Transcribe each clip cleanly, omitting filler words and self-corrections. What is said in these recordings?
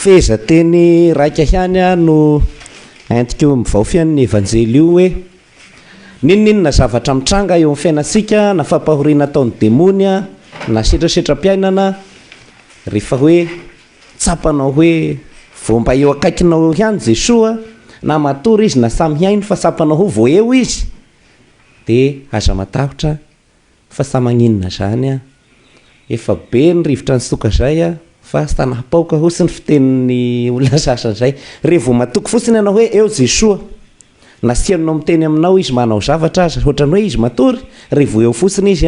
feza teny raika ihany no antiko mivaofy ny evanjely io hoe ninninona zavatra mitranga eo amin'ny fiainantsika na fampahoriana ataon'ny demonia na setrasetra-piainana rehefa hoe tsapanao hoe vao mba eo akaikinao ihany Jesoa na matory izy na samy haino fa tsapanao ho vao eo izy dia aza matahotra fa sa maninona zany efa be ny rivotra ny soka zay fa sy tanapaoka hosiny fitenin'ny olona sasany rehefa vao matoky fotsiny ianao hoe eo Jesoa nasianao miteny aminao izy manao zavatra azy ohatrany hoe izy matory rehefa vao eo fotsiny izy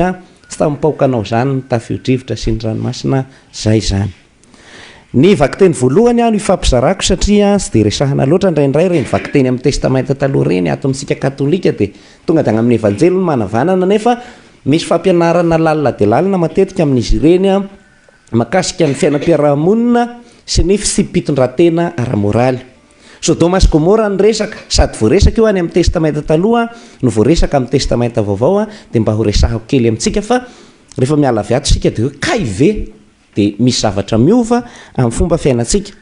sy tampaokanao zany tafio-drivotra sy ny ranomasina zay zany. Ny vakiteny voalohany no ifampizarako satria sy dia resahana loatra indraindray reny vakiteny amin'ny testamenta taloha reny ato amintsika katolika dia tonga dia amin'ny evanjely no manavanana nefa misy fampianarana lalina dia lalina matetika amin'izy ireny makasika ny fiainam-piarahamonina sy ny fisipitondratena ara-moraly. Sodoma sy Gomora ny resaka sady voaresaka io any amin'ny testamenta taloha no voaresaka amin'ny testamenta vaovao dia mba ho resahako kely amintsika fa rehefa miala avy ato sika dia hoe kay ve dia misy zavatra miova amin'ny fomba fiainantsika.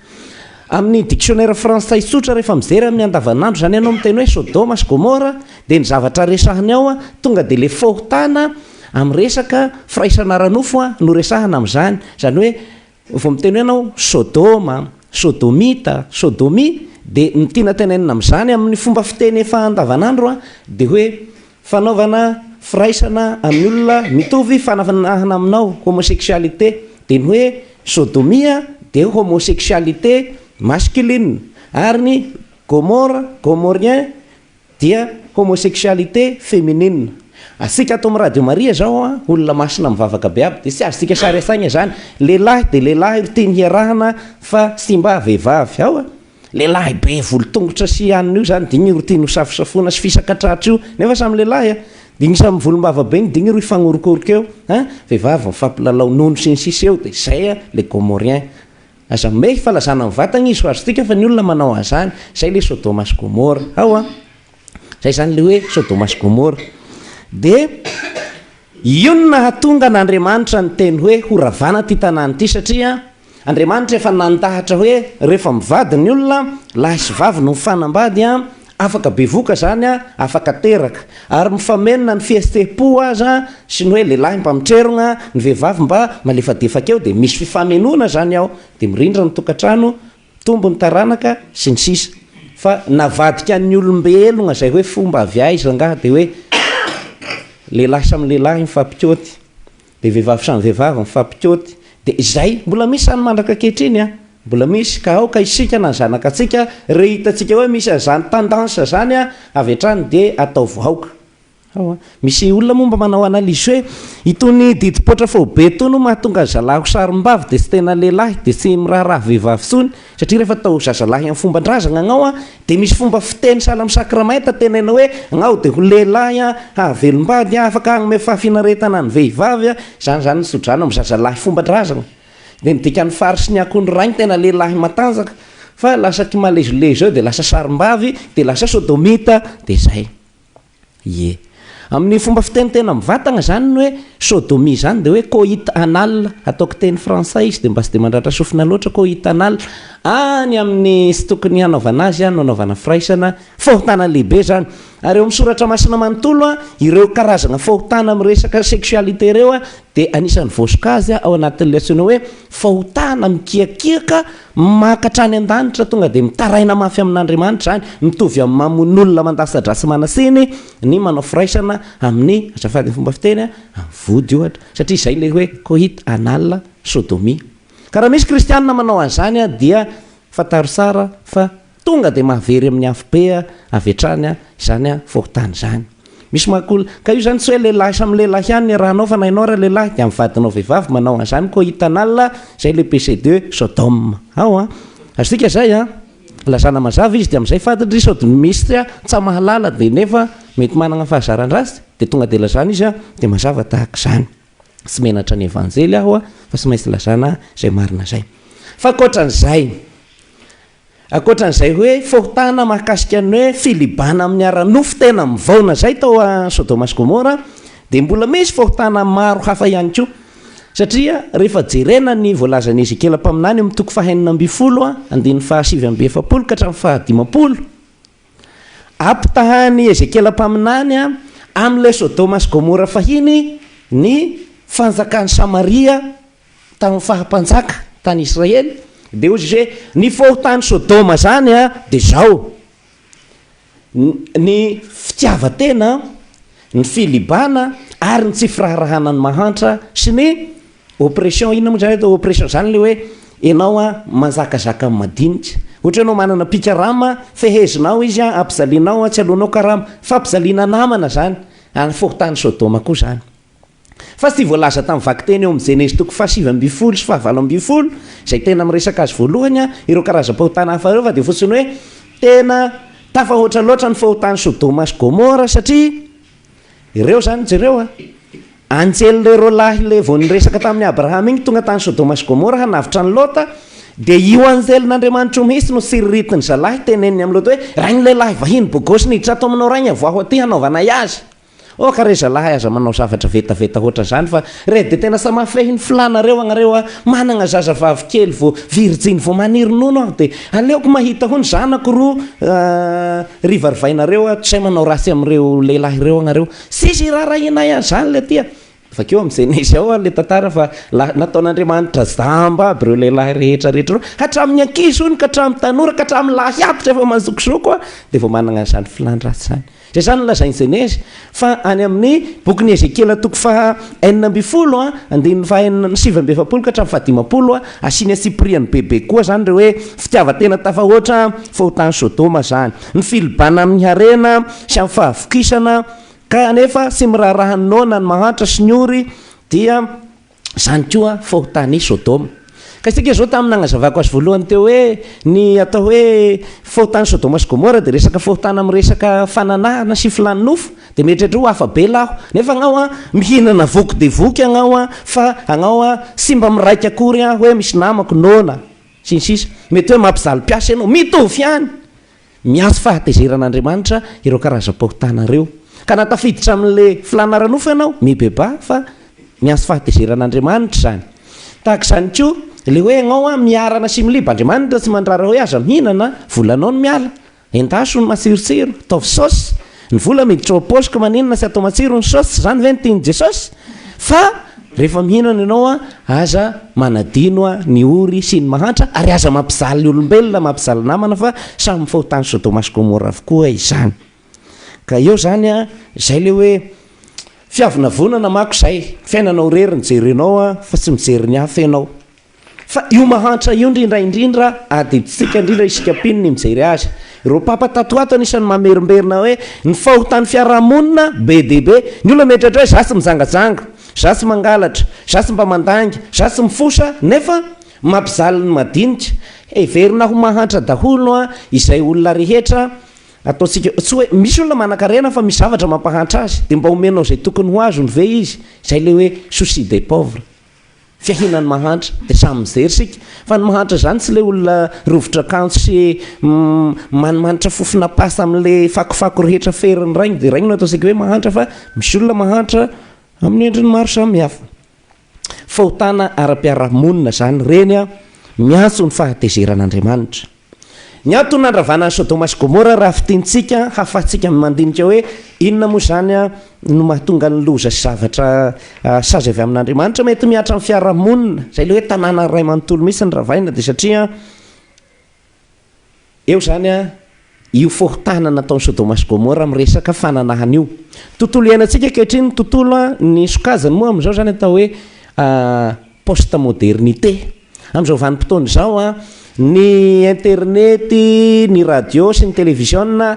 Amin'ny dictionnaire français tsotra rehefa mijery amin'ny andavanandro zany ianao miteny hoe Sodoma sy Gomora dia ny zavatra resahany ao tonga dia le fahotana amin'ny resaka firaisana ranofo no resahana amin'izany. Zany hoe vao miteny hoe ianao Sodoma, Sodomita, Sodomi dia ny tiana tenenina amin'izany amin'ny fomba fiteny efa andavanandro dia hoe fanaovana firaisana amin'ny olona mitovy fanavanahana aminao homosexualité. Dia ny hoe sodomia dia homosexualité masculine ary ny gomorien dia homosexualité féminine. Asika ato amin'ny Radio Maria zao olona masina mivavaka be aby dia tsy azontsika sary asaina zany lehilahy dia lehilahy tiany hiarahana fa sy mba vehivavy ao lehilahy be volo-tongotra sy anina io zany digny ro tiany ho safosafona sy fisakatratra io nefa samy lehilahy digny samy volombava be digny ro ifanorokorika eo vehivavy mifampilalao nono sy ny sisa eo dia zay le gomorien aza me falazana mivatana izy ho azontsika fa ny olona manao azany zay le Sodoma sy Gomora ao zay zany le hoe Sodoma sy Gomora. Dia io no nahatonga n'Andriamanitra ny teny hoe horavana ty tanàna ity satria Andriamanitra efa nandahatra hoe rehefa mivady ny olona lahy sy vavy no mifanambady afaka bevoka zany afaka teraka ary mifamenona ny fihetsepo aza sy ny hoe lehilahy mba mitrerona ny vehivavy mba malefadefaka eo dia misy fifamenona zany ao dia mirindra ny tokantrano tombo ny taranaka sy ny sisa fa navadika ny olombelona zay hoe fomba avy aiza ngaha dia hoe lehilahy samy lehilahy mifampikioty dia vehivavy samy vehivavy mifampikioty dia izay mbola misy sany mandraka kehitriny mbola misy ka aoka isika na zanaka atsika re hitantsika hoe misy azany tendance zany avy hatrany dia atao vahoaka misy olona momba manao analizy hoe itony didipotra fobe itony mahatonga zalahy ho sarim-bavy dia tsy tena lehilahy dia tsy miraharaha vehivavy tsony satria rehefa atao zazalahy amin'ny fomba ndrazana agnao dia misy fomba fiteny sahala amin'ny sakramenta tenaina hoe agnao dia ho lehilahy havelombady afaka agnome fahafinaretana ny vehivavy zany nisodrano amin'ny zazalahy fomba ndrazana dia midika ny fary sy ny akony rainy tena lehilahy matanjaka fa lasaky malezolezo eo dia lasa sarim-bavy dia lasa sodomita dia zay amin'ny fomba fiteny tena mivatana zany ny hoe sodomi zany dia hoe coït anal ataoko teny frantsay izy dia mba sy dia mandratra sofina loatra coït anal any amin'ny sy tokony hanaovana azy no anaovana firaisana fahotana lehibe zany ary eo amin'ny soratra masina manontolo ireo karazana fahotana amin'ny resaka sexualité ireo dia anisan'ny vosoka azy ao anatin'ilay antsoina hoe fahotana mikiakiaka makatrany an-danitra tonga dia mitaraina mafy amin'Andriamanitra zany mitovy amin'ny mamon'olona mandasadrasy manasiny ny manao firaisana amin'ny azafady ny fomba fiteny amin'ny vody ohatra satria izay le hoe coït anal sodomie. Ka raha misy kristianina manao an'izany dia fataro tsara fa tonga dia mahavery amin'ny afobe avy hatrany izany fahotana zany. Misy makola ka io zany tsy hoe lehilahy samy lehilahy ihany ny rahanao fa na ianao raha lehilahy dia mivadinao vehivavy manao an'izany coït anal zay le PC2 Sodome ao azontsika zay lazana mazava izy dia amin'izay fantatry sodomisy tsy mahalala dia nefa mety manana fahazaran-drasy dia tonga dia lazana izy dia mazava tahaka izany tsy menatra ny evanjely aho fa tsy maintsy lazana zay marina zay fa akoatran'izay hoe fahotana mahakasika ny hoe filibana amin'ny ara-nofo tena mivaona zay tao Sodoma sy Gomora dia mbola misy fahotana maro hafa ihany koa satria rehefa jerena ny voalazan'ny Ezekela mpaminany amin'ny toko fahaenina amby folo andiny fahasivy amby efapolo ka hatramin'ny fahadimapolo ampitahany Ezekela mpaminany amin'ilay Sodoma sy Gomora fahiny ny fanjakany Samaria tamin'ny fahampanjaka tany Israely dia ozy izy hoe ny fahotany Sodoma zany dia zao ny fitiavatena ny filibana ary ny tsy firaharahanany mahantra sy ny oppression inona moa zany oppression zany le hoe ianao manjakazaka madinika ohatra ianao manana pikarama fehezinao izy ampizalinao tsy alonao karama fa ampizaliana namana zany any fahotany Sodoma koa zany fa tsy voalaza tamin'ny vaky teny eo amin'ny Jenesy toko fahasivy amby folo sy fahavalo amby folo izay tena miresaka azy voalohany ireo karazam-pahotana hafa ireo fa dia fotsiny hoe tena tafahoatra loatra ny fahotany Sodoma sy Gomora satria ireo zany jereo anjely reo lahy le vao niresaka tamin'ny Abrahama igny tonga tany Sodoma sy Gomora hanavitra ny Lota dia io anjelin'Andriamanitra mihitsy no siriritiny zalahy teneniny amin'ny Lota hoe rainy lehilahy vahiny bogosy niditra atao aminao rainy avoaho aty hanaovana azy ka re zalahy aza manao zavatra vetaveta ohatran zany fa re dia tena samafehiny filanareo agnareo manana zaza vavikely vo virjiny vo maniry nono aho dia aleoko mahita ho ny zanako roa rivarivainareo tsy hay manao rasy amin'ireo lehilahy ireo agnareo sisy raharahinay azy zany le tia fakeo amin'ny Jenesy ao le tantara fa nataon'Andriamanitra zamba aby ireo lehilahy rehetrarehetra reo hatramin'ny ankizy hony ka hatramin'ny tanora ka hatramin'ny lahy apitra efa mazokizoko dia vao manana zany filandratsy zany zay zany lazainy Jenesy fa any amin'ny bokin'ny Ezekela toko fahaenina amby folo andiny fahaenina sivy amby efapolo ka hatramin'ny fahadimapolo asiany sipriany bebe koa zany reo hoe fitiavatena tafahoatra fahotany Sodoma zany ny filibana amin'ny harena sy amin'ny fahavokisana kanefa sy miraharahan'ny nona ny mahantra sy ny ory dia zany koa fahotany Sodoma ka isika zao tamin'ny nagnazavako azy voalohany teo hoe ny atao hoe fahotany Sodoma sy Gomora dia resaka fahotana amin'ny resaka fananahana sy filany nofo dia mieritreritra ho hafa be laho nefa agnao mihinana voky de voky agnao fa agnao sy mba miraika akory hoe misy namako nona sinsisa mety hoe mampizaly piasa ianao mitovy ihany miazo fahatezeran'Andriamanitra ireo karazam-pahotana ireo ka natafiditra amin'le filanara-nofo ianao mibeba fa miazo fahatezeran'Andriamanitra zany tahaka izany koa le hoe agnao miarana sy miliba Andriamanitra tsy mandrara hoe aza mihinana volanao no miala endaso ny matsirotsiro taovy saosy ny vola miditra ao aposika maninona sy atao matsiro ny saosy zany ve ny tiany Jesosy fa rehefa mihinana ianao aza manadino ny ory sy ny mahantra ary aza mampizaly olombelona mampizaly namana fa samy fahotany Sodoma sy Gomora avokoa izany ka eo zany zay le hoe fiavina vonana mako zay fiainanao rery ny jerenao fa tsy mijery ny hafa ianao fa io mahantra io indrindraindrindra adiditsika indrindra isika piny ny mijery azy ireo papa tatoato anisan'ny mamerimberina hoe ny fahotany fiarahamonina be dehibe ny olona metratra hoe zasy mijangajanga zasy mangalatra zasy mba mandanga zasy mifosa nefa mampizaly ny madinika everina ho mahantra daholo izay olona rehetra ataotsika tsy hoe misy olona manan-karena fa misy zavatra mampahantra azy dia mba omenao zay tokony ho azony ve izy zay le hoe souci des pauvres fiahinany mahantra dia samy mijery sika fa ny mahantra zany tsy le olona rovotra kanto sy manimanitra fofona pasa amin'le fakofako rehetra feriny rainy dia rainy no ataosika hoe mahantra fa misy olona mahantra amin'ny endriny maro samihafa fahotana ara-piarahamonina zany reny miantso ny fahatezeran'Andriamanitra ny antony nandravanany Sodoma sy Gomora raha fitiantsika hafatsika mandinika hoe inona moa zany no mahatonga ny loza sy zavatra sazy avy amin'Andriamanitra mety miatra amin'ny fiarahamonina zay le hoe tanàna ray manontolo mihitsy ny ravaina dia satria eo zany io fahotana nataon'ny Sodoma sy Gomora miresaka fananahana io tontolo iainantsika ankehitriny ny tontolo ny sokajany moa amin'izao zany atao hoe post modernité amin'izao vanim-potoana izao ny internety ny radio sy ny télévision na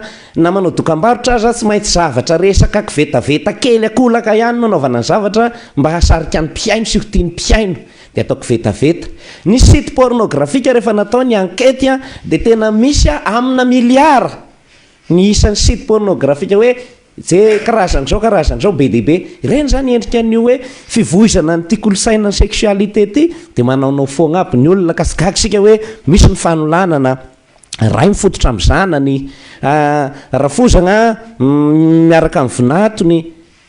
manao dokam-barotra aza tsy maintsy zavatra resaka vetaveta kely akolaka ihany no anaovana ny zavatra mba hasarika ny mpiaino sy ho tiany mpiaino dia ataoko vetaveta ny site pornografika rehefa natao ny ankety dia tena misy amina miliara ny isan'ny site pornografika hoe je karazan'izao be dehibe ireny zany endrika an'io hoe fivoizana ny tia kolosaina ny sexualité ty dia manaonao foagna aby ny olona kasigakisika hoe misy ny fanolanana ray mifototra amin'ny zanany rafozagna miaraka amin'ny vinatony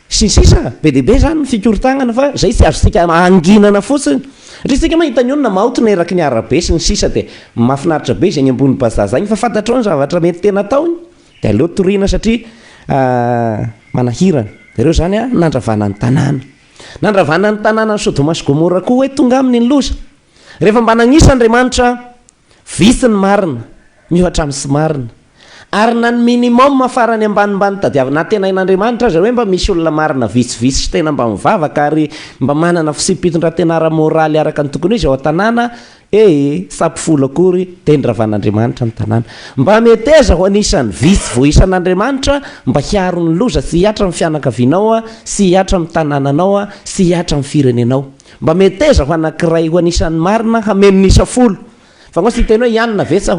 sy ny sisa be dehibe zany ny fikorotagnana fa zay tsy azosika anginana fotsiny satria sika mahita ny olona maotona eraky ny arabe sy ny sisa de mahafinaritra be zay ny ambony bazaha zagny fa fantatrao ny zavatra mety tena taony de aleo toriana satria manahirana ireo zany a nandravana ny tanàna ny Sodoma sy Gomora koa hoe tonga aminy ny loza rehefa mba nagnisa Andriamanitra visy ny marina miohatra amin'ny sy marina ary na ny minimum farany ambanimbany tadiavina tena in'Andriamanitra azy hoe mba misy olona marina vitsivitsy sy tena mba mivavaka ary mba manana fisipitondra-tenara moraly araka ny tokony izy ao an-tanàna sapifolo akory de ndravan'Andriamanitra ny tanàna mba meteza ho anisan'ny vitsy voisan'Andriamanitra mba hiaro ny loza sy hiatra amin'ny fianakavianao sy hiatra amin'ny tanànanao sy hiatra amin'ny firenenao mba meteza ho anankiray ho anisan'ny marina hameno nisa folo fa ngo sy teny hoe ianona vetsa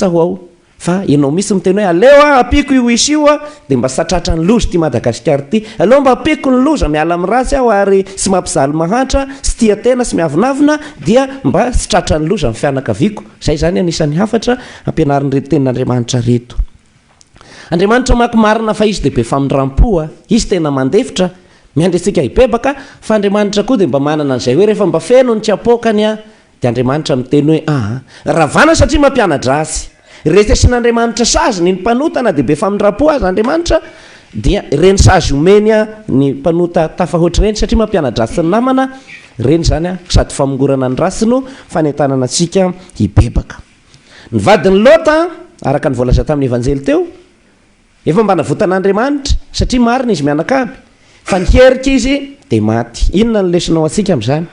ho ao fa ianao misy miteny hoe aleo apiko io isy io de mba satratra ny loza ty Madagasikara ty aleo mba apiko ny loza miala amin'ny ratsy aho ary sy mampizaly mahatra sy tia tena sy miavinavina dia mba sitratra ny loza amin'ny fianakaviako zay zany anisan'ny hafatra ampianarin'reto tenin'Andriamanitra reto Andriamanitra maky marina fa izy de be famindram-po izy tena mandefitra miandry antsika hibebaka fa Andriamanitra koa de mba manana an'izay hoe rehefa mba feno ny tsy apokany de Andriamanitra miteny hoe ravana satria mampianatra azy retesin'Andriamanitra sazy ny mpanota na de be famindram-po azy Andriamanitra dia reny sazy omeny ny mpanota tafahoatra reny satria mampianatra azy sy ny namana reny zany sady famongorana ny rasy no fanentanana atsika hibebaka ny vadiny Lota araka ny voalaza tamin'ny evanjely teo efa mba navotan'Andriamanitra satria marina izy mianakaby fa niherika izy de maty inona ny lesinao atsika amin'izany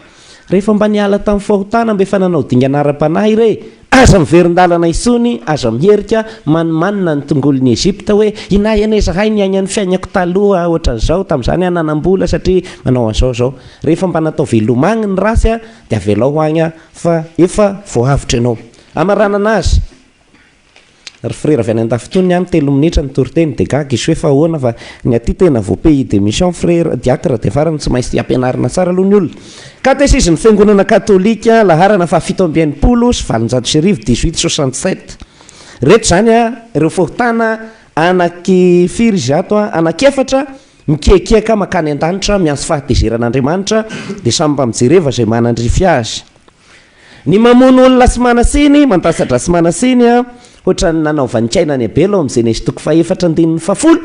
rehefa mba niala tamin'ny fahotana mba efa nanao dinganara-panahy re aza miverin-dalana isony aza miherika manimanina ny tongolon'ny Ezipta hoe inay zahay ny ainy fiainako taloha ohatran'izao tamin'izany nanam-bola satria manao an'izao rehefa mba natao velomagny ny rasy de avelao agny fa efa voavitra ianao amaranana azy ry frère avy any an-dafitony any 3 minitra ny toriteny de gaga izy hoe fa ahoana fa ny aty tena vo pays d'émission frère diacre de farany tsy maintsy ampianarina tsara aloha ny olona katesizmy fiangonana katolika laharana fa 780 sy 1867 reto zany ireo fohotana anaky firy zato anakefatra mikekeka makany an-danitra mianso fahatezeran'Andriamanitra de samy mba mijereva zay manandrify azy ny mamono olona sy manasiny mantasatra sy manasiny ohatra ny nanao vaninkaina ny abelo amin'izay nesy toko fa 710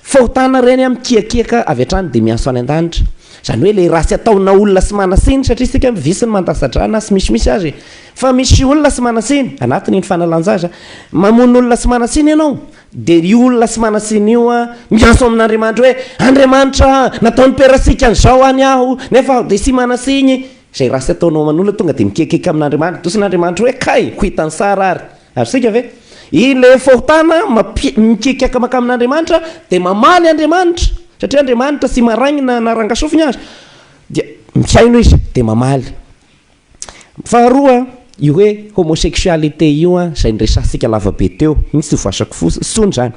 fohotana reny mikiakiaka avy hatrany de mianso any an-danitra zany hoe le rasy ataona olona sy manasiny satria sika visy ny mantasadrana sy misimisy azy fa misy olona sy manasiny anatiny ny fanalanjaza mamono olona sy manasiny ianao de io olona sy manasiny io mianso amin'Andriamanitra hoe Andriamanitra nataony perasika an'izao any aho nefa de sy manasiny zay rasy ataonao man'olona tonga de mikekeka amin'Andriamanitra dosin'Andriamanitra hoe kay hoitany sara ary sika ve ile fohotana mikekaka maka amin'Andriamanitra de mamaly Andriamanitra satria Andriamanitra sy maragnina narangasofiny azy dia mihaino izy de mamaly faharoa io hoe homosexualité io zay nresasika lavabe teo iny tsy voasako fosony zany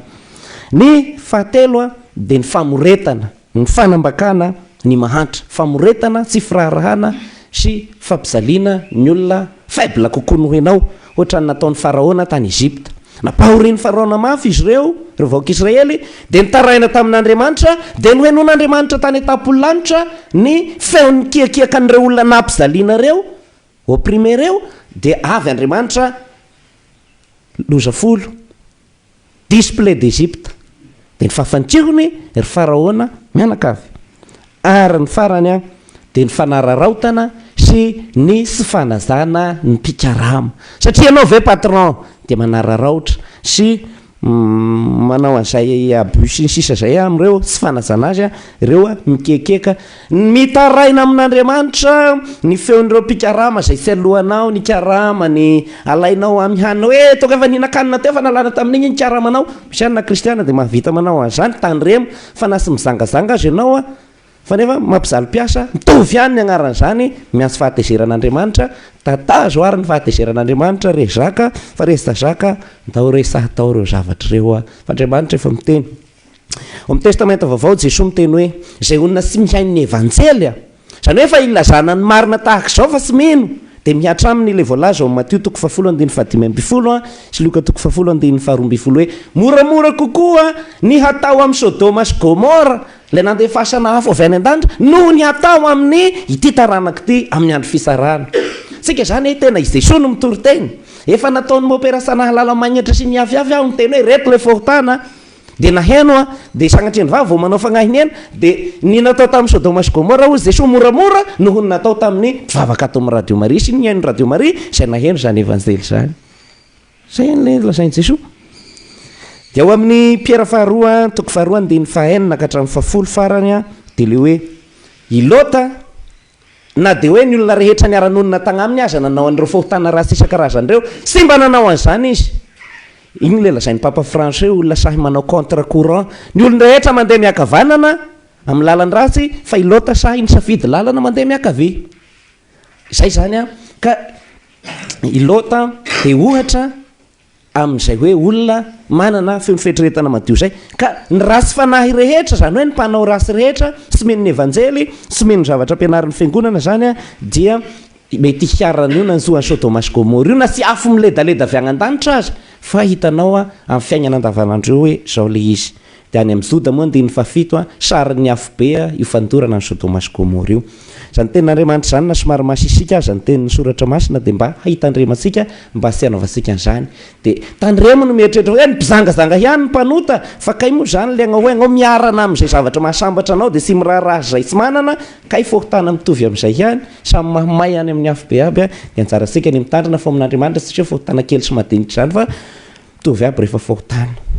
ny fahatelo de ny famoretana ny fanambakana ny mahantra famoretana tsy firarahana sy fampizaliana ny olona faible kokoa noho ianao ohatra ny nataon'ny faraona tany Ezipta napahorian'ny faraona mafy izy ireo vahoak'Israely de nitaraina tamin'Andriamanitra de nohenon'Andriamanitra tany an-tampolo-lanitra ny feon'ny kiakiaka an'ireo olona nampizaliana reo opprimé reo de avy Andriamanitra loza folo display d'Ezipta de ny fahafantsirony ry faraona mianakavy ary ny farany de ny fanararaotana sy ny sy fanazana ny mpikarama satria ianao ve patron de manararaotra sy manao an'izay abus ny sisa zay am'ireo sy fanazana azy ireo mikekeka mitaraina amin'Andriamanitra ny feon'ireo mpikarama zay tsy alohanao ny karama ny alainao amihanina hoe toka efa ninakanina teo fa nalana tamin'igny ny karamanao misy anina kristiana de mahavita manao an'izany tandremo fa na sy mizangazanga azy ianao fa nefa mampizaly piasa mitovy ihany ny agnaran'izany mianso fahatezeran'Andriamanitra tatazo ary ny fahatezeran'Andriamanitra re zaka fa resy tazaka ndao resatao reo zavatra reo fa Andriamanitra efa miteny amin'ny testamenta vaovao Jesosy miteny hoe zay olona sy mihaino ny evanjely zany hoe fa ilazana ny marina tahaka izao fa tsy mino de miatra aminy le voalaza ao Matteo 10:15 sy Luka 10:12 hoe moramora kokoa ny hatao amin'ny Sodoma sy Gomora le nandefasana hafa avy any an-danitra noho ny atao amin'ny ity taranaka ity amin'ny andro fisarana. Sika zany tena izay so no mitory-teny. Efa nataony môperasana halala magnitra sy miaviavy aho ny teny hoe reto le fohotana de naheno de sanatria ny vava vao manao fagnahiny eny de ny natao tamin'ny Sodoma sy Gomora ozy de so moramora noho ny natao tamin'ny mpivavaka ato amin'ny Radio Maria sy ny haino Radio Maria izay naheno zany evanjely zany. Zay le lazainy Jesoa. De ao amin'ny Piera faharoa toko faharoa andiny fahaenina ka hatramin'ny fahafolo farany de le hoe ilota na de hoe ny olona rehetra niara-nonina tagnaminy aza nanao an'ireo fohotana ratsy isan-karazany reo sy mba nanao an'izany izy. Igny le lazainy Papa François olona sahy manao contre courant ny olona rehetra mandeha miakavanana amin'ny lalany ratsy fa ilota sahy ny safidy lalana mandeha miakavia. Zay zany ka ilota de ohatra amin'izay hoe olona manana fetretana madio zay ka ny ratsy fanahy rehetra zany hoe ny mpanao ratsy rehetra sy meny ny evanjely sy meny ny zavatra ampianarin'ny fiangonana zany dia mety hiarana io nanzoany Sodoma sy Gomora io na sy afo miledaleda avy agnan-danitra azy fa hitanao amin'ny fiainana andavanandro hoe zao le izy. De any amin'ny Zoda moa andiny fafito sarin'ny afo be io fandorana ny Sodoma sy Gomora io. Zany tenin'Andriamanitra zany na somary masisika zany tenin'ny soratra masina de mba hitandrematsika mba sy anaovantsika an'izany. De tandremo no mieritreritra hoe ny mpizangazanga ihany ny mpanota fa kay moa zany le agnao hoe agnao miarana amin'izay zavatra mahasambatra anao de sy miraharaha zay tsy manana kay fohotana mitovy amin'izay ihany samy mahamay any amin'ny afo be aby de anjaratsika ny mitandrina fo amin'Andriamanitra satria fohotana kely sy madiniky zany fa mitovy aby rehefa fohotana.